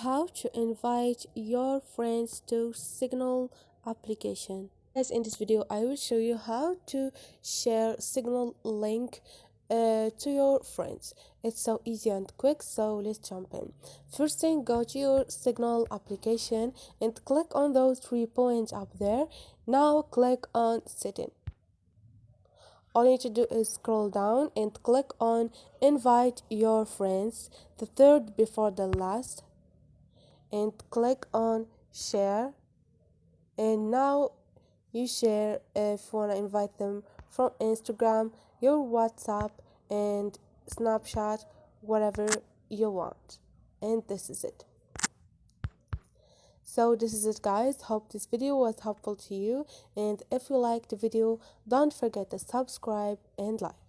how to invite your friends to Signal application. Guys, in this video I will show you how to share Signal link to your friends. It's so easy and quick, so let's jump in. First thing, go to your Signal application and click on those 3 points up there. Now click on setting. All you need to do is scroll down and click on invite your friends, the third before the last, and click on share. And now you share if you want to invite them from Instagram, your WhatsApp, and Snapchat, whatever you want. And this is it. So this is it, guys. Hope this video was helpful to you, and if you liked the video, don't forget to subscribe and like.